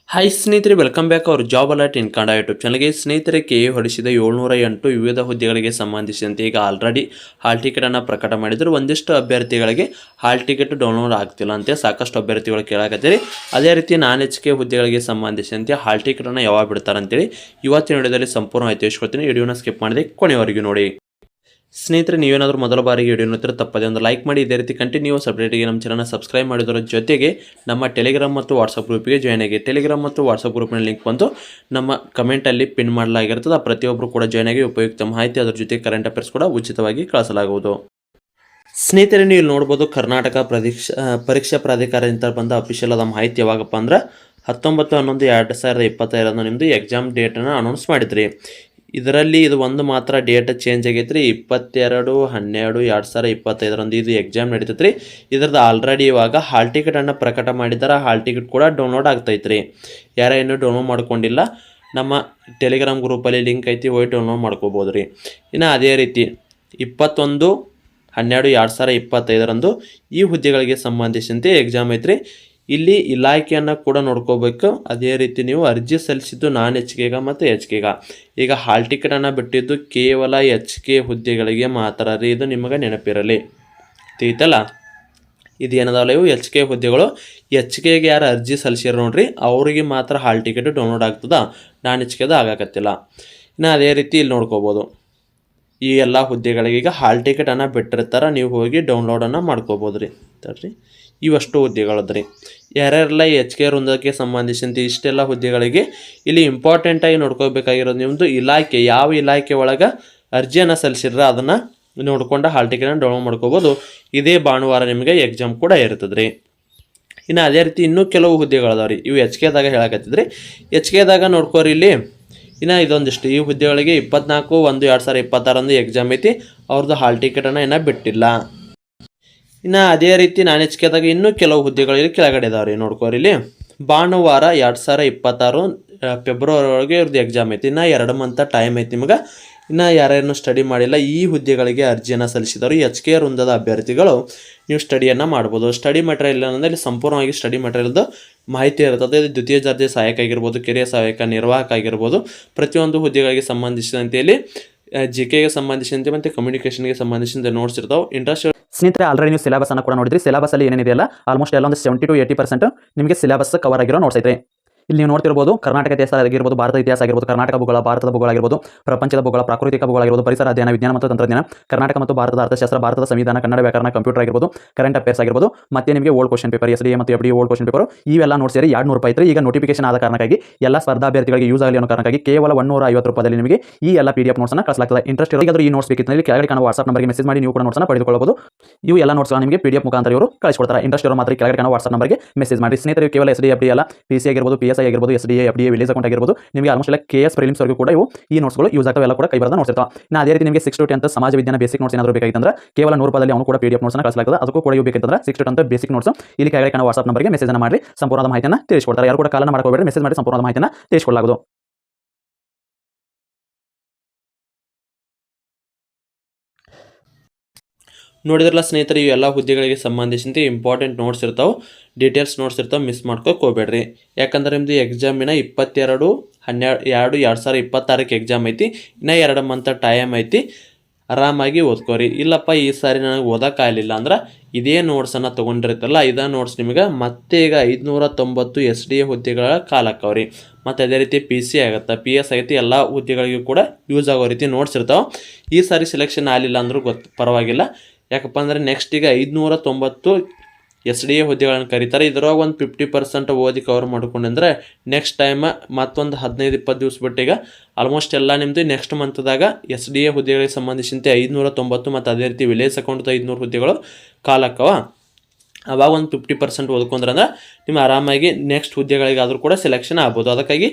Hi ಸ್ನೇಹಿತರೆ, welcome back hour job alert ಇನ್ Kannada YouTube ಚಾನಲ್ಗೆ. ಸ್ನೇಹಿತರೆ, ಕೆಎ ಹೊಡಿಸಿದ 708 ವಿವಿಧ ಹುದ್ದೆಗಳಿಗೆ ಸಂಬಂಧಿಸಿದಂತೆ ಈಗ ಆಲ್ರೆಡಿ ಹಾಲ್ ಟಿಕೆಟನ್ನು ಪ್ರಕಟ ಮಾಡಿದ್ರು. ಒಂದಿಷ್ಟು ಅಭ್ಯರ್ಥಿಗಳಿಗೆ ಹಾಲ್ ಟಿಕೆಟ್ ಡೌನ್ಲೋಡ್ ಆಗ್ತಿಲ್ಲ ಅಂತ ಸಾಕಷ್ಟು ಅಭ್ಯರ್ಥಿಗಳು ಕೇಳಾಕತ್ತೀರಿ. ಅದೇ ರೀತಿ ನಾನ್ HK ಹುದ್ದೆಗಳಿಗೆ ಸಂಬಂಧಿಸಿದಂತೆ ಹಾಲ್ ಟಿಕೆಟನ್ನು ಯಾವಾಗ ಬಿಡ್ತಾರೆ ಅಂತೇಳಿ ಇವತ್ತಿನ ವಿಡಿಯೋದಲ್ಲಿ ಸಂಪೂರ್ಣ ಮಾಹಿತಿ ತಿಳಿಸ್ಕೊಡ್ತೀನಿ. ವಿಡಿಯೋನ ಸ್ಕಿಪ್ ಮಾಡದೆ ಕೊನೆಯವರೆಗೂ ನೋಡಿ. ಸ್ನೇಹಿತರೆ, ನೀವೇನಾದರೂ ಮೊದಲ ಬಾರಿಗೆ ವಿಡಿಯೋ ನೋಡ್ತಾರೆ ತಪ್ಪದೆ ಒಂದು ಲೈಕ್ ಮಾಡಿ. ಇದೇ ರೀತಿ ಕಂಟಿನ್ಯೂಸ್ ಅಪ್ಡೇಟ್ಗೆ ನಮ್ಮ ಚಾನಲ್ನ ಸಬ್ಸ್ಕ್ರೈಬ್ ಮಾಡಿದರ ಜೊತೆಗೆ ನಮ್ಮ ಟೆಲಿಗ್ರಾಮ್ ಮತ್ತು ವಾಟ್ಸಪ್ ಗ್ರೂಪಿಗೆ ಜಾಯ್ನ್ ಆಗಿ. ಟೆಲಿಗ್ರಾಮ್ ಮತ್ತು ವಾಟ್ಸಪ್ ಗ್ರೂಪ್ನ ಲಿಂಕ್ ಬಂದು ನಮ್ಮ ಕಮೆಂಟಲ್ಲಿ ಪಿನ್ ಮಾಡಲಾಗಿರ್ತದೆ. ಪ್ರತಿಯೊಬ್ಬರು ಕೂಡ ಜಾಯ್ನ್ ಆಗಿ ಉಪಯುಕ್ತ ಮಾಹಿತಿ, ಅದರ ಜೊತೆ ಕರೆಂಟ್ ಅಫೇರ್ಸ್ ಕೂಡ ಉಚಿತವಾಗಿ ಕಳಿಸಲಾಗುವುದು. ಸ್ನೇಹಿತರೆ, ನೀವು ನೋಡ್ಬೋದು, ಕರ್ನಾಟಕ ಪರೀಕ್ಷಾ ಪ್ರಾಧಿಕಾರದಿಂದ ಬಂದ ಅಫಿಷಿಯಲ್ ಆದ ಮಾಹಿತಿ ಯಾವಾಗಪ್ಪ ಅಂದ್ರೆ 19/11/2025 ನಿಮ್ಮದು ಎಕ್ಸಾಮ್ ಡೇಟನ್ನು ಅನೌನ್ಸ್ ಮಾಡಿದ್ರಿ. ಇದರಲ್ಲಿ ಇದು ಒಂದು ಮಾತ್ರ ಡೇಟ್ ಚೇಂಜ್ ಆಗೈತೆ ರೀ. 22/12/2025 ಇದು ಎಕ್ಸಾಮ್ ನಡೀತೈತೆ ರೀ. ಇದ್ರದ್ದು ಆಲ್ರೆಡಿ ಇವಾಗ ಹಾಲ್ ಟಿಕೆಟನ್ನು ಪ್ರಕಟ ಮಾಡಿದ್ದಾರೆ. ಹಾಲ್ ಟಿಕೆಟ್ ಕೂಡ ಡೌನ್ಲೋಡ್ ಆಗ್ತೈತೆ ರೀ. ಯಾರ ಇನ್ನೂ ಡೌನ್ಲೋಡ್ ಮಾಡ್ಕೊಂಡಿಲ್ಲ, ನಮ್ಮ ಟೆಲಿಗ್ರಾಮ್ ಗ್ರೂಪಲ್ಲಿ ಲಿಂಕ್ ಐತಿ, ಹೋಗಿ ಡೌನ್ಲೋಡ್ ಮಾಡ್ಕೋಬೋದು ರೀ. ಇನ್ನು ಅದೇ ರೀತಿ 21/12/2025 ಈ ಹುದ್ದೆಗಳಿಗೆ ಸಂಬಂಧಿಸಿದಂತೆ ಎಕ್ಸಾಮ್ ಐತ್ರಿ. ಇಲ್ಲಿ ಇಲಾಖೆಯನ್ನು ಕೂಡ ನೋಡ್ಕೋಬೇಕು. ಅದೇ ರೀತಿ ನೀವು ಅರ್ಜಿ ಸಲ್ಲಿಸಿದ್ದು ನಾನ್ HK ಮತ್ತು HK. ಈಗ ಹಾಲ್ ಟಿಕೆಟನ್ನು ಬಿಟ್ಟಿದ್ದು ಕೇವಲ HK ಹುದ್ದೆಗಳಿಗೆ ಮಾತ್ರ ರೀ. ಇದು ನಿಮಗೆ ನೆನಪಿರಲಿ, ತಿಳಿತಲ್ಲ. ಇದು ಏನದಾವಲ್ಲ, ಇವು HK ಹುದ್ದೆಗಳು. HKಗೆ ಯಾರು ಅರ್ಜಿ ಸಲ್ಲಿಸಿರೋ ನೋಡ್ರಿ, ಅವರಿಗೆ ಮಾತ್ರ ಹಾಲ್ ಟಿಕೆಟ್ ಡೌನ್ಲೋಡ್ ಆಗ್ತದ, ನಾನ್ HKದು ಆಗಾಕತ್ತಿಲ್ಲ. ಇನ್ನು ಅದೇ ರೀತಿ ಇಲ್ಲಿ ನೋಡ್ಕೋಬೋದು, ಈ ಎಲ್ಲ ಹುದ್ದೆಗಳಿಗೆ ಈಗ ಹಾಲ್ ಟಿಕೆಟನ್ನು ಬಿಟ್ಟಿರ್ತಾರೆ, ನೀವು ಹೋಗಿ ಡೌನ್ಲೋಡನ್ನು ಮಾಡ್ಕೋಬೋದು ರೀ. ತರ್ರಿ, ಇವಷ್ಟು ಹುದ್ದೆಗಳದ್ರಿ. ಯಾರ್ಯಾರೆಲ್ಲ HK ವೃಂದಕ್ಕೆ ಸಂಬಂಧಿಸಿದಂತೆ ಇಷ್ಟೆಲ್ಲ ಹುದ್ದೆಗಳಿಗೆ ಇಲ್ಲಿ ಇಂಪಾರ್ಟೆಂಟಾಗಿ ನೋಡ್ಕೋಬೇಕಾಗಿರೋದು ನಿಮ್ಮದು ಇಲಾಖೆ, ಯಾವ ಇಲಾಖೆ ಒಳಗೆ ಅರ್ಜಿಯನ್ನು ಸಲ್ಲಿಸಿದ್ರೆ ಅದನ್ನು ನೋಡ್ಕೊಂಡು ಹಾಲ್ ಟಿಕೆಟನ್ನು ಡೌನ್ಲೋಡ್ ಮಾಡ್ಕೋಬೋದು. ಇದೇ ಭಾನುವಾರ ನಿಮಗೆ ಎಕ್ಸಾಮ್ ಕೂಡ ಇರ್ತದೆ ರೀ. ಇನ್ನು ಅದೇ ರೀತಿ ಇನ್ನೂ ಕೆಲವು ಹುದ್ದೆಗಳದಾವ ರೀ. ಇವು HKದಾಗ ಹೇಳಕತ್ತಿದ್ರಿ. HKದಾಗ ನೋಡ್ಕೋರಿ ಇಲ್ಲಿ. ಇನ್ನು ಇದೊಂದಿಷ್ಟು ಈ ಹುದ್ದೆಗಳಿಗೆ 24/1/2026 ಎಕ್ಸಾಮ್ ಐತಿ. ಅವ್ರದ್ದು ಹಾಲ್ ಟಿಕೆಟನ್ನು ಇನ್ನೂ ಬಿಟ್ಟಿಲ್ಲ. ಇನ್ನು ಅದೇ ರೀತಿ ನಾನ್ HKದಾಗ ಇನ್ನೂ ಕೆಲವು ಹುದ್ದೆಗಳಿಗೆ ಕೆಳಗಡೆ ಇದಾವೆ ರೀ. ನೋಡ್ಕೋರಿ ಇಲ್ಲಿ. ಭಾನುವಾರ 2026 ಫೆಬ್ರವರಿ ಒಳಗೆ ಇವ್ರದ್ದು ಎಕ್ಸಾಮ್ ಐತಿ. ಇನ್ನು 2 ಮಂತ್ ಟೈಮ್ ಐತಿ ನಿಮಗೆ. ಇನ್ನು ಯಾರ್ಯಾರನ್ನು ಸ್ಟಡಿ ಮಾಡಿಲ್ಲ, ಈ ಹುದ್ದೆಗಳಿಗೆ ಅರ್ಜಿಯನ್ನು ಸಲ್ಲಿಸಿದವರು HK ವೃಂದದ ಅಭ್ಯರ್ಥಿಗಳು ನೀವು ಸ್ಟಡಿಯನ್ನು ಮಾಡ್ಬೋದು. ಸ್ಟಡಿ ಮೆಟೀರಿಯಲ್ ಅಂದರೆ ಇಲ್ಲಿ ಸಂಪೂರ್ಣವಾಗಿ ಸ್ಟಡಿ ಮೆಟೀರಿಯಲ್ದು ಮಾಹಿತಿ ಇರ್ತದೆ. ದ್ವಿತೀಯ ದರ್ಜೆ ಸಹಾಯಕ ಆಗಿರ್ಬೋದು, ಕಿರಿಯ ಸಹಾಯಕ, ನಿರ್ವಾಹಕ ಆಗಿರ್ಬೋದು. ಪ್ರತಿಯೊಂದು ಹುದ್ದೆಗಳಿಗೆ ಸಂಬಂಧಿಸಿದಂತೆ ಇಲ್ಲಿ GKಗೆ ಸಂಬಂಧಿಸಿದಂತೆ ಮತ್ತು ಕಮ್ಯುನಿಕೇಷನ್ಗೆ ಸಂಬಂಧಿಸಿದಂತೆ ನೋಟ್ಸ್ ಇರ್ತಾವೆ. ಇಂಟ್ರೆಸ್ಟ್ ಸ್ನೇಹಿತರೆ, ಆಲ್ರೆಡಿ ನೀವು ಸಿಲೆಬಸ್ ಅನ್ನು ಕೂಡ ನೋಡಿದ್ರಿ. ಸಿಲೆಬಸ್ ಅಲ್ಲಿ ಏನೇನಿದೆಯಲ್ಲ ಆಲ್ಮೋಸ್ಟ್ ಎಲ್ಲ ಒಂದು 70 to 80% ನಿಮಗೆ ಸಿಲೆಬಸ್ ಕವರ್ ಆಗಿರೋ ನೋಟ್ಸ್ ಐತೆ. ಇಲ್ಲಿ ನೀವು ನೋಡ್ತಿರ್ಬೋದು, ಕರ್ನಾಟಕ ಇತಿಹಾಸ ಆಗಿರ್ಬೋದು, ಭಾರತ ಇತಿಹಾಸ ಆಗಿರ್ಬೋದು, ಕರ್ನಾಟಕ ಭೂಗೋಳ, ಭಾರತದ ಭೂಗೋಳ ಆಗಿರ್ಬೋದು, ಪ್ರಪಂಚದ ಭೂಗೋಳ, ಪ್ರಾಕೃತಿಕ ಭೂಗೋಳ ಆಗಿರ್ಬೋದು, ಪರಿಸರ ಅಧ್ಯಯನ, ವಿಜ್ಞಾನ ಮತ್ತು ತಂತ್ರಜ್ಞಾನ, ಕರ್ನಾಟಕ ಮತ್ತು ಭಾರತದ ಅರ್ಥಶಾಸ್ತ್ರ, ಭಾರತದ ಸಂವಿಧಾನ, ಕನ್ನಡ ವ್ಯಾಕರಣ, ಕಂಪ್ಯೂಟರ್ ಆಗಿರ್ಬೋದು, ಕರೆಂಟ್ ಅಫೇರ್ಸ್ ಆಗಿರ್ಬೋದು, ಮತ್ತೆ ನಿಮಗೆ ಓಲ್ಡ್ ಕ್ವಶ್ಚನ್ ಪೇಪರ್, SDA ಮತ್ತು FDA ಓಲ್ಡ್ ಕ್ವಶ್ಚನ್ ಪೇಪರ್, ಇವೆಲ್ಲ ನೋಟ್ಸ್ ಸೇರಿ 200 ರೂಪಾಯಿ ಐತ್ರಿ. ಈಗ ನೋಟಿಫಿಕೇಶನ್ ಆದ ಕಾರಣಕ್ಕಾಗಿ ಎಲ್ಲ ಸ್ಪರ್ಧಾಭ್ಯರ್ಥಿಗಳಿಗೆ ಯೂಸ್ ಆಗಲಿ ಅನ್ನೋ ಕಾರಣಕ್ಕಾಗಿ ಕೇವಲ 150 ರೂಪಾಯಿದಲ್ಲಿ ನಿಮಗೆ ಈ ಎಲ್ಲ PDF ನೋಟ್ಸ್ ಅನ್ನು ಕಳಿಸಲಾಗ್ತದೆ. ಇಂಟ್ರೆಸ್ಟ್ ಇರೋದು ಈ ನೋಟ್ಸ್ ಬೇಕಿತ್ತು ಇಲ್ಲಿ ಕೆಳಗಡೆ ಕಾಣುವ ವಾಟ್ಸ್ಆಪ್ ನಂಬರ್ಗೆ ಮೆಸೇಜ್ ಮಾಡಿ ನೀವು ಕೂಡ ನೋಟ್ಸ್ ಅನ್ನು ಪಡೆದುಕೊಳ್ಳಬಹುದು. ಇವು ಎಲ್ಲ ನೋಟ್ಸ್ ನಿಮಗೆ PDF ಮುಖಾಂತರ ಇವರು ಕಳಿಸ್ಕೊಡ್ತಾರೆ. ಇಂಟ್ರೆಸ್ಟ್ ಇರೋ ಮಾತ್ರ ಕೆಳಗಡೆ ಕಾಣುವ ವಾಟ್ಸ್ಆಪ್ ನಂಬರ್ಗೆ ಮೆಸೇಜ್ ಮಾಡಿ. ಸ್ನೇಹಿತರೆ, ಕೇವಲ SDA FDA ಅಲ್ಲ, PC ಆಗಿರ್ಬೋದು, PSI ಆಗಿರ್ಬೋದು, SDA FDA ವಿಲೇಜ್ ಅಕೌಂಟ್ ಆಗಿರ್ಬೋದು, ನಿಮಗೆ ಆಲ್ಮೋಸ್ಟ್ ಎಲ್ಲ KS ಪ್ರಿಲಿಮ್ಸ್ ವರೆಗೂ ಕೂಡ ಇವು ಈ ನೋಟ್ಸ್ಗಳು ಯೂಸ್ ಆಗ್ತವೆ. ಎಲ್ಲ ಕೂಡ ಕೈ ಬರದ ನೋಟ್ಸ್ ಇರ್ತಾವೆ. ಇನ್ನು ಅದೇ ರೀತಿ ನಿಮಗೆ 6 to 10 ಸಮಾಜ ವಿಜ್ಞಾನ ಬೇಸಿಕ್ ನೋಟ್ಸ್ ಏನಾದರೂ ಬೇಕಾಗಿತ್ತಂದ್ರೆ ಕೇವಲ 100 ರೂಪಾಯಿದಲ್ಲಿ ಅವನು ಕೂಡ PDF ನೋಟ್ಸ್ ಅನ್ನು ಕಳಿಸಲಾಗ್ತದೆ. ಅದಕ್ಕೂ ಕೂಡ ಇವು ಬೇಕಂತಂದ್ರೆ 6 to 10 ಬೇಸಿಕ್ ನೋಟ್ಸ್ ಇಲ್ಲಿ ಕೆಳಗಡೆ ಕಾಣುವ ವಾಟ್ಸ್ಆಪ್ ನಂಬರ್ಗೆ ಮೆಸೇಜ್ ಅನ್ನು ಮಾಡಿ ಸಂಪೂರ್ಣದ ಮಾಹಿತಿಯನ್ನು ತಿಳಿಸಿಕೊಡ್ತಾರೆ. ಯಾರು ಕೂಡ ಕಾಲನ್ನು ಮಾಡ್ಕೋಬೇಡಿ, ಮೆಸೇಜ್ ಮಾಡಿ ಸಂಪೂರ್ಣದ ಮಾಹಿತಿಯನ್ನು ತಿಳಿಸಿಕೊಡಲಾಗುವುದು. ನೋಡಿದ್ರಲ್ಲ ಸ್ನೇಹಿತರೆ, ಇವೆಲ್ಲ ಹುದ್ದೆಗಳಿಗೆ ಸಂಬಂಧಿಸಿದಂತೆ ಇಂಪಾರ್ಟೆಂಟ್ ನೋಟ್ಸ್ ಇರ್ತಾವೆ, ಡೀಟೇಲ್ಸ್ ನೋಟ್ಸ್ ಇರ್ತಾವೆ. ಮಿಸ್ ಮಾಡ್ಕೋಕೆ ಹೋಗ್ಬೇಡ್ರಿ. ಯಾಕಂದ್ರೆ ನಿಮ್ಮದು ಎಕ್ಸಾಮಿನ 22/12/2026 ಎಕ್ಸಾಮ್ ಐತಿ. ಇನ್ನು 2 ಮಂತ್ ಟೈಮ್ ಐತಿ. ಆರಾಮಾಗಿ ಓದ್ಕೋರಿ. ಇಲ್ಲಪ್ಪ ಈ ಸಾರಿ ನನಗೆ ಓದೋಕ್ಕಾಗಲಿಲ್ಲ ಅಂದ್ರೆ ಇದೇ ನೋಟ್ಸನ್ನು ತೊಗೊಂಡಿರ್ತಾರಲ್ಲ, ಇದೇ ನೋಟ್ಸ್ ನಿಮಗೆ ಮತ್ತೆ ಈಗ 590 SDA ಹುದ್ದೆಗಳ ಕಾಲಕ್ಕವ್ರಿ. ಮತ್ತು ಅದೇ ರೀತಿ PC ಆಗುತ್ತೆ, PS ಆಗೈತಿ. ಎಲ್ಲ ಹುದ್ದೆಗಳಿಗೂ ಕೂಡ ಯೂಸ್ ಆಗೋ ರೀತಿ ನೋಟ್ಸ್ ಇರ್ತಾವೆ. ಈ ಸಾರಿ ಸೆಲೆಕ್ಷನ್ ಆಗಲಿಲ್ಲ ಅಂದರೂ ಪರವಾಗಿಲ್ಲ. ಯಾಕಪ್ಪ ಅಂದರೆ ನೆಕ್ಸ್ಟ್ ಈಗ 590 SDA ಹುದ್ದೆಗಳನ್ನು ಕರೀತಾರೆ. ಇದರೊಳಗೆ ಒಂದು 50% ಓದಿ ಕವರ್ ಮಾಡ್ಕೊಂಡ್ರೆ ನೆಕ್ಸ್ಟ್ ಟೈಮ್ ಮತ್ತೊಂದು 15-20 ದಿವಸ ಬಿಟ್ಟು ಈಗ ಆಲ್ಮೋಸ್ಟ್ ಎಲ್ಲ ನಿಮ್ಮದು ನೆಕ್ಸ್ಟ್ ಮಂತ್ದಾಗ SDA ಹುದ್ದೆಗಳಿಗೆ ಸಂಬಂಧಿಸಿದಂತೆ 590 ಮತ್ತು ಅದೇ ರೀತಿ ವಿಲೇಜ್ ಅಕೌಂಟ್ 500 ಹುದ್ದೆಗಳು ಕಾಲಕ್ಕವ. ಅವಾಗ ಒಂದು 50% ಓದ್ಕೊಂಡ್ರಂದ್ರೆ ನಿಮ್ಮ ಆರಾಮಾಗಿ ನೆಕ್ಸ್ಟ್ ಹುದ್ದೆಗಳಿಗಾದರೂ ಕೂಡ ಸೆಲೆಕ್ಷನ್ ಆಗ್ಬೋದು. ಅದಕ್ಕಾಗಿ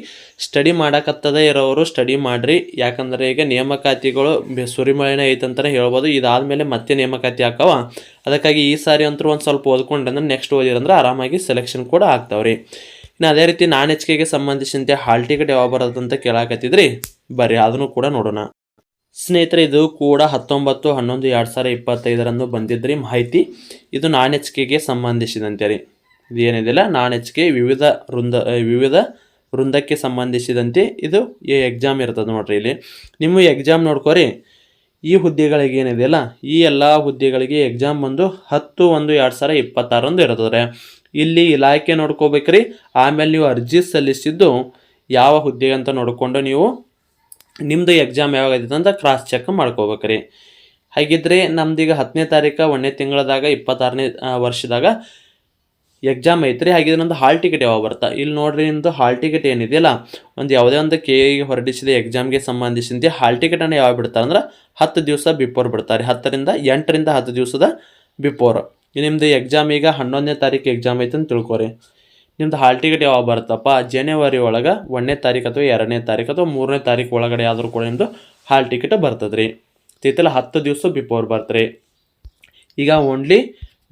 ಸ್ಟಡಿ ಮಾಡೋಕತ್ತದೇ ಇರೋರು ಸ್ಟಡಿ ಮಾಡಿರಿ. ಯಾಕಂದರೆ ಈಗ ನೇಮಕಾತಿಗಳು ಸುರಿಮಳೆನೇ ಐತಂತಲೇ ಹೇಳ್ಬೋದು. ಇದಾದಮೇಲೆ ಮತ್ತೆ ನೇಮಕಾತಿ ಹಾಕವ. ಅದಕ್ಕಾಗಿ ಈ ಸಾರಿ ಅಂತೂ ಒಂದು ಸ್ವಲ್ಪ ಓದ್ಕೊಂಡ್ರೆ ನೆಕ್ಸ್ಟ್ ಓದಿರಂದ್ರೆ ಆರಾಮಾಗಿ ಸೆಲೆಕ್ಷನ್ ಕೂಡ ಆಗ್ತಾವ್ರಿ. ಇನ್ನು ಅದೇ ರೀತಿ ನಾನ್ HKಗೆ ಸಂಬಂಧಿಸಿದಂತೆ ಹಾಲ್ ಟಿಕೆಟ್ ಯಾವಾಗ ಬರೋದಂತ ಕೇಳಾಕತ್ತಿದ್ರಿ. ಬರ್ರಿ ಅದನ್ನು ಕೂಡ ನೋಡೋಣ. ಸ್ನೇಹಿತರೆ, ಇದು ಕೂಡ 19/11/2025 ಬಂದಿದ್ರಿ ಮಾಹಿತಿ. ಇದು ನಾನ್ HKಗೆ ಸಂಬಂಧಿಸಿದಂತೆ ರೀ. ಇದು ಏನಿದೆಯಲ್ಲ ನಾನ್ ಎಚ್ ಕೆ ವಿವಿಧ ವೃಂದಕ್ಕೆ ಸಂಬಂಧಿಸಿದಂತೆ ಇದು ಈ ಎಕ್ಸಾಮ್ ಇರ್ತದೆ ನೋಡ್ರಿ. ಇಲ್ಲಿ ನಿಮ್ಮ ಎಕ್ಸಾಮ್ ನೋಡ್ಕೊರಿ. ಈ ಹುದ್ದೆಗಳಿಗೆ ಏನಿದೆಯಲ್ಲ ಈ ಎಲ್ಲ ಹುದ್ದೆಗಳಿಗೆ ಎಕ್ಸಾಮ್ ಬಂದು 10/1/2026 ಇರ್ತದೆ. ಇಲ್ಲಿ ಇಲಾಖೆ ನೋಡ್ಕೋಬೇಕ್ರಿ. ಆಮೇಲೆ ನೀವು ಅರ್ಜಿ ಸಲ್ಲಿಸಿದ್ದು ಯಾವ ಹುದ್ದೆಗೆ ಅಂತ ನೋಡಿಕೊಂಡು ನೀವು ನಿಮ್ಮದು ಎಕ್ಸಾಮ್ ಯಾವಾಗ ಆಯ್ತದೆ ಅಂತ ಕ್ರಾಸ್ ಚೆಕ್ ಮಾಡ್ಕೋಬೇಕ್ರಿ. ಹಾಗಿದ್ರೆ ನಮ್ದೀಗ 10ನೇ ತಾರೀಕು 1ನೇ ತಿಂಗಳದಾಗ 26ನೇ ವರ್ಷದಾಗ ಎಕ್ಸಾಮ್ ಐತ್ರಿ. ಹಾಗಿದ್ರೆ ನಮ್ಮದು ಹಾಲ್ ಟಿಕೆಟ್ ಯಾವಾಗ ಬರ್ತಾ ಇಲ್ಲಿ ನೋಡ್ರಿ. ನಿಮ್ಮದು ಹಾಲ್ ಟಿಕೆಟ್ ಏನಿದೆಯಲ್ಲ ಯಾವುದೇ ಒಂದು KE ಹೊರಡಿಸಿದ ಎಕ್ಸಾಮ್ಗೆ ಸಂಬಂಧಿಸಿದಂತೆ ಹಾಲ್ ಟಿಕೆಟನ್ನು ಯಾವಾಗ ಬಿಡ್ತಾರೆ ಅಂದ್ರೆ 10 ದಿವಸ ಬಿಫೋರ್ ಬಿಡ್ತಾರೆ. 8ರಿಂದ 10 ದಿವಸದ ಬಿಫೋರ್. ನಿಮ್ಮದು ಎಕ್ಸಾಮ್ ಈಗ 11ನೇ ತಾರೀಕು ಎಕ್ಸಾಮ್ ಐತೆ ಅಂತ ತಿಳ್ಕೊರಿ. ನಿಮ್ಮದು ಹಾಲ್ ಟಿಕೆಟ್ ಯಾವಾಗ ಬರುತ್ತಪ್ಪ ಜನವರಿ ಒಳಗೆ 1ನೇ ತಾರೀಕು ಅಥವಾ 2ನೇ ತಾರೀಕು ಅಥವಾ 3ನೇ ತಾರೀಕು ಒಳಗಡೆ ಆದರೂ ಕೂಡ ನಿಮ್ಮದು ಹಾಲ್ ಟಿಕೆಟ್ ಬರ್ತದೆ ರೀ. ತಿತ್ತಲ್ಲ 10 ದಿವಸ ಬಿಫೋರ್ ಬರ್ತಾರೆ. ಈಗ ಓನ್ಲಿ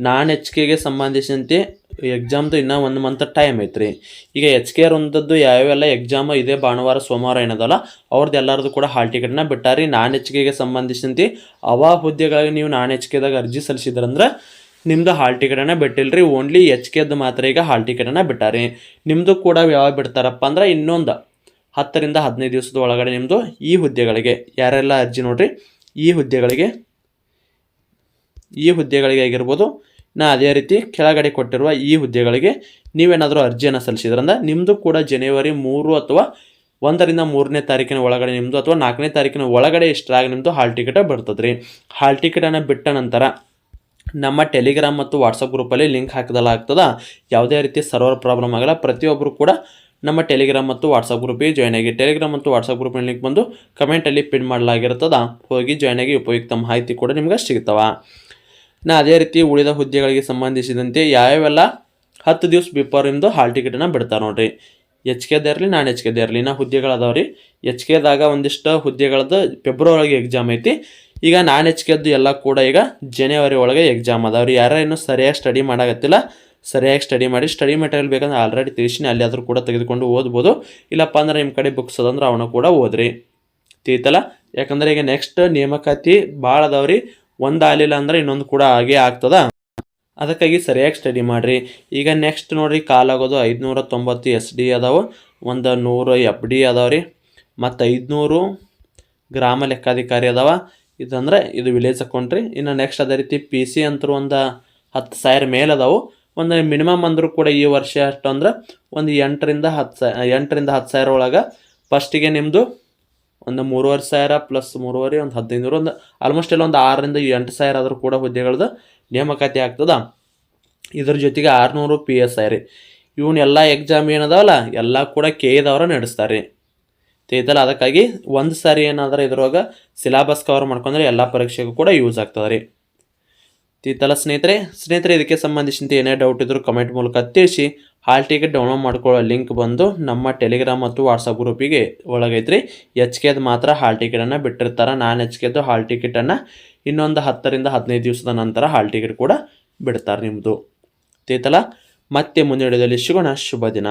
ನಾನ್ ಎಚ್ ಕೆಗೆ ಸಂಬಂಧಿಸಿದಂತೆ ಎಕ್ಸಾಮ್ದು ಇನ್ನೂ 1 ಮಂತ್ ಟೈಮ್ ಐತ್ರಿ. ಈಗ ಎಚ್ ಕೆ ವೃಂದದ್ದು ಯಾವೆಲ್ಲ ಎಕ್ಸಾಮ್ ಇದೇ ಭಾನುವಾರ ಸೋಮವಾರ ಏನದಲ್ಲ ಅವ್ರದ್ದು ಎಲ್ಲರದು ಕೂಡ ಹಾಲ್ ಟಿಕೆಟ್ನ ಬಿಟ್ಟಾರಿ. ನಾನ್ ಎಚ್ ಕೆಗೆ ಸಂಬಂಧಿಸಿದಂತೆ ಅವ ಹುದ್ದೆಗಳಿಗೆ ನೀವು ನಾನ್ ಎಚ್ ಕೆದಾಗ ಅರ್ಜಿ ಸಲ್ಲಿಸಿದ್ರಂದ್ರೆ ನಿಮ್ಮದು ಹಾಲ್ ಟಿಕೆಟನ್ನು ಬಿಟ್ಟಿಲ್ರಿ. ಓನ್ಲಿ ಎಚ್ ಕೆದ್ದು ಮಾತ್ರ ಈಗ ಹಾಲ್ ಟಿಕೆಟನ್ನು ಬಿಟ್ಟಾರಿ. ನಿಮ್ಮದು ಕೂಡ ಯಾವಾಗ ಬಿಡ್ತಾರಪ್ಪ ಅಂದ್ರೆ ಇನ್ನೊಂದು 10ರಿಂದ 15 ದಿವಸದ ಒಳಗಡೆ ನಿಮ್ಮದು ಈ ಹುದ್ದೆಗಳಿಗೆ ಯಾರೆಲ್ಲ ಅರ್ಜಿ ನೋಡ್ರಿ. ಈ ಹುದ್ದೆಗಳಿಗೆ ಆಗಿರ್ಬೋದು. ಅದೇ ರೀತಿ ಕೆಳಗಡೆ ಕೊಟ್ಟಿರುವ ಈ ಹುದ್ದೆಗಳಿಗೆ ನೀವೇನಾದರೂ ಅರ್ಜಿಯನ್ನು ಸಲ್ಲಿಸಿದ್ರಂದ್ರೆ ನಿಮ್ಮದು ಕೂಡ ಜನವರಿ 3 ಅಥವಾ 1ರಿಂದ 3ನೇ ತಾರೀಕಿನ ಒಳಗಡೆ ನಿಮ್ಮದು ಅಥವಾ 4ನೇ ತಾರೀಕಿನ ಒಳಗಡೆ ಇಷ್ಟರಾಗಿ ನಿಮ್ಮದು ಹಾಲ್ ಟಿಕೆಟ್ ಬರ್ತದೆ ರೀ. ಹಾಲ್ ಟಿಕೆಟನ್ನು ಬಿಟ್ಟ ನಂತರ ನಮ್ಮ ಟೆಲಿಗ್ರಾಮ್ ಮತ್ತು ವಾಟ್ಸಪ್ ಗ್ರೂಪಲ್ಲಿ ಲಿಂಕ್ ಹಾಕಿದಲಾಗ್ತದ. ಯಾವುದೇ ರೀತಿ ಸರ್ವರ್ ಪ್ರಾಬ್ಲಮ್ ಆಗಲ್ಲ. ಪ್ರತಿಯೊಬ್ಬರು ಕೂಡ ನಮ್ಮ ಟೆಲಿಗ್ರಾಮ್ ಮತ್ತು ವಾಟ್ಸಪ್ ಗ್ರೂಪಿಗೆ ಜಾಯ್ನ್ ಆಗಿ. ಟೆಲಿಗ್ರಾಮ್ ಮತ್ತು ವಾಟ್ಸಪ್ ಗ್ರೂಪಿನ ಲಿಂಕ್ ಬಂದು ಕಮೆಂಟಲ್ಲಿ ಪಿನ್ ಮಾಡಲಾಗಿರ್ತದ. ಹೋಗಿ ಜಾಯ್ನ್ ಆಗಿ ಉಪಯುಕ್ತ ಮಾಹಿತಿ ಕೂಡ ನಿಮ್ಗೆ ಸಿಗ್ತಾವ. ಅದೇ ರೀತಿ ಉಳಿದ ಹುದ್ದೆಗಳಿಗೆ ಸಂಬಂಧಿಸಿದಂತೆ ಯಾವೆಲ್ಲ 10 ದಿವಸ ಬಿಫೋರ್ ನಿಮ್ಮದು ಹಾಲ್ ಟಿಕೆಟನ್ನು ಬಿಡ್ತಾರೆ ನೋಡ್ರಿ. ಎಚ್ ಕೆದೇ ಇರಲಿ ನಾನ್ ಎಚ್ ಕೆದೇ ಇರಲಿ ಹುದ್ದೆಗಳದಾವ ರೀ. ಎಚ್ ಕೆದಾಗ ಒಂದಿಷ್ಟು ಹುದ್ದೆಗಳದ್ದು ಫೆಬ್ರವರಿಗೆ ಎಕ್ಸಾಮ್ ಐತಿ. ಈಗ ನಾನ್ ಎಚ್ ಕೆದ್ದು ಎಲ್ಲ ಕೂಡ ಈಗ ಜನವರಿ ಒಳಗೆ ಎಕ್ಸಾಮ್ ಅದಾವ್ರಿ. ಯಾರು ಇನ್ನೂ ಸರಿಯಾಗಿ ಸ್ಟಡಿ ಮಾಡಾಕತ್ತಿಲ್ಲ ಸರಿಯಾಗಿ ಸ್ಟಡಿ ಮಾಡಿ. ಸ್ಟಡಿ ಮೆಟೀರಿಯಲ್ ಬೇಕಂದ್ರೆ ಆಲ್ರೆಡಿ ತಿಳಿಸಿನಿ, ಅಲ್ಲಿ ಆದರೂ ಕೂಡ ತೆಗೆದುಕೊಂಡು ಓದ್ಬೋದು. ಇಲ್ಲಪ್ಪ ಅಂದ್ರೆ ನಿಮ್ಮ ಕಡೆ ಬುಕ್ಸ್ ಅದಂದ್ರೆ ಅವನು ಕೂಡ ಓದ್ರಿ. ತಿಳಿತಲ್ಲ. ಯಾಕಂದ್ರೆ ಈಗ ನೆಕ್ಸ್ಟ್ ನೇಮಕಾತಿ ಭಾಳ ಅದಾವ್ರಿ. ಒಂದು ಆಗಲಿಲ್ಲ ಅಂದ್ರೆ ಇನ್ನೊಂದು ಕೂಡ ಆಗೇ ಆಗ್ತದ. ಅದಕ್ಕಾಗಿ ಸರಿಯಾಗಿ ಸ್ಟಡಿ ಮಾಡಿರಿ. ಈಗ ನೆಕ್ಸ್ಟ್ ನೋಡಿರಿ ಕಾಲಾಗೋದು 590 SD ಅದಾವೆ, 100 FD ಅದಾವೆ ರೀ, ಮತ್ತು 500 ಗ್ರಾಮ ಲೆಕ್ಕಾಧಿಕಾರಿ ಅದಾವ. ಇದಂದ್ರೆ ಇದು ವಿಲೇಜ್ ಅಕೌಂಟ್ರಿ. ಇನ್ನು ನೆಕ್ಸ್ಟ್ ಅದೇ ರೀತಿ PC ಅಂತರೂ ಒಂದು 10,000 ಮೇಲೆ ಅದಾವೆ. ಒಂದು ಮಿನಿಮಮ್ ಅಂದರೂ ಕೂಡ ಈ ವರ್ಷ ಅಷ್ಟು ಅಂದ್ರೆ ಒಂದು 8ರಿಂದ 10,000 ಒಳಗೆ ಫಸ್ಟಿಗೆ ನಿಮ್ಮದು ಒಂದು 3,500 ಪ್ಲಸ್ 3,500 ಒಂದು 1,500 ಒಂದು ಆಲ್ಮೋಸ್ಟ್ ಎಲ್ಲ ಒಂದು 6ರಿಂದ 8,000 ಆದರೂ ಕೂಡ ಹುದ್ದೆಗಳದ್ದು ನೇಮಕಾತಿ ಆಗ್ತದ. ಇದ್ರ ಜೊತೆಗೆ 600 PSI ರೀ. ಇವನ್ನೆಲ್ಲ ಎಕ್ಸಾಮ್ ಏನದಾವಲ್ಲ ಎಲ್ಲ ಕೂಡ KEದವ್ರ ನಡೆಸ್ತಾರೆ ರೀ. ತಿಳಿತಲ್ಲ. ಅದಕ್ಕಾಗಿ ಒಂದು ಸಾರಿ ಏನಾದ್ರೆ ಇದ್ರೊಳಗೆ ಸಿಲೆಬಸ್ ಕವರ್ ಮಾಡ್ಕೊಂಡ್ರೆ ಎಲ್ಲ ಪರೀಕ್ಷೆಗೂ ಕೂಡ ಯೂಸ್ ಆಗ್ತದೆ ರೀ. ತಿಳಿತಲ್ಲ ಸ್ನೇಹಿತರೆ ಇದಕ್ಕೆ ಸಂಬಂಧಿಸಿದಂತೆ ಏನೇ ಡೌಟ್ ಇದ್ದರೂ ಕಮೆಂಟ್ ಮೂಲಕ ತಿಳಿಸಿ. ಹಾಲ್ ಟಿಕೆಟ್ ಡೌನ್ಲೋಡ್ ಮಾಡ್ಕೊಳ್ಳೋ ಲಿಂಕ್ ಬಂದು ನಮ್ಮ ಟೆಲಿಗ್ರಾಮ್ ಮತ್ತು ವಾಟ್ಸಪ್ ಗ್ರೂಪಿಗೆ ಒಳಗೈತ್ರಿ. ಎಚ್ ಕೆದು ಮಾತ್ರ ಹಾಲ್ ಟಿಕೆಟನ್ನು ಬಿಟ್ಟಿರ್ತಾರೆ. ನಾನ್ ಎಚ್ ಕೆದು ಹಾಲ್ ಟಿಕೆಟನ್ನು ಇನ್ನೊಂದು 10ರಿಂದ 15 ದಿವಸದ ನಂತರ ಹಾಲ್ ಟಿಕೆಟ್ ಕೂಡ ಬಿಡ್ತಾರೆ ನಿಮ್ಮದು. ತಿಳಿತಲ್ಲ. ಮತ್ತೆ ಮುಂದಿನ ವಿಡಿಯೋದಲ್ಲಿ ಸಿಗೋಣ. ಶುಭ ದಿನ.